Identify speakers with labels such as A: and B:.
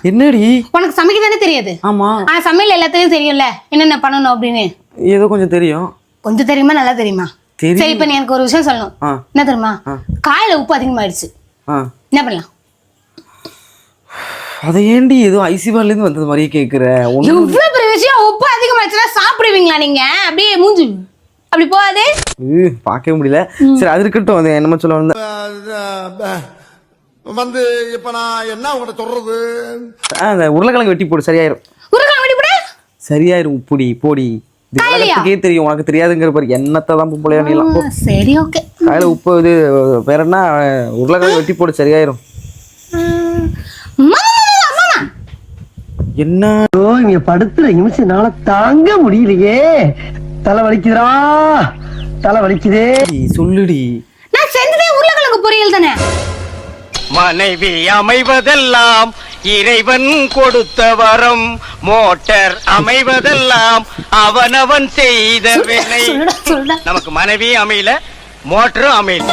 A: என்னடி?
B: உனக்கு சமைக்க தானே தெரியாது?
A: ஆமா.
B: ஆனா சமையல் எல்லாத்தையும் தெரியும்ல, என்னென்ன பண்ணணும் அப்படின்னு.
A: ஏதோ கொஞ்சம் தெரியும்.
B: கொஞ்சம் தெரியுமா நல்லா தெரியுமா? சரி, இப்ப நீ எனக்கு ஒரு விஷயம் சொல்லணும். என்ன தெரியுமா? காயில உப்பு அதிகமாயிடுச்சு, என்ன பண்ணலாம்?
A: அதை ஏண்டி ஏதோ ஐசிபால்ல இருந்து வந்தது மாதிரியே கேக்குற?
B: இவ்வளவு பெரிய விஷயம், உப்பு அதிகமாயிடுச்சுன்னா சாப்பிடுவீங்களா நீங்க? அப்படியே மூஞ்சி அப்படி போகாதே.
A: பார்க்கவே முடியல. சரி, அது இருக்கட்டும். அது என்னமா சொல்ல வந்த
C: வந்து இப்ப நான் என்ன உங்கள்கிட்ட சொல்றது?
A: அந்த உருளைக்கிழங்கு வெட்டி போடு, சரியாயிரும்.
B: உருளைக்கிழங்கு வெட்டி போடு,
A: சரியாயிரும். உப்புடி போடி. இதுக்கே தெரியும், உனக்கு தெரியாதுங்கிற பாரு. என்னத்தை தான் பொம்பளையா நீலாம்.
B: சரி, ஓகே.
A: காயில உப்பு இது வேற என்ன, உருளைக்கிழங்கு வெட்டி போடு, சரியாயிரும். என்ன
D: இங்க படுத்துற நிமிஷம்னால தாங்க முடியலையே. தலை வலிக்குதுடா, தலை வலிக்குதே.
A: சொல்லுடி.
B: நான் செஞ்சதே உருளைக்கிழங்கு பொரியல் தானே.
E: மனைவி அமைவதெல்லாம் இறைவன் கொடுத்த வரம், மோட்டார் அமைவதெல்லாம் அவனவன் செய்த வினை. நமக்கு மனைவி அமையல, மோட்டரும் அமையல.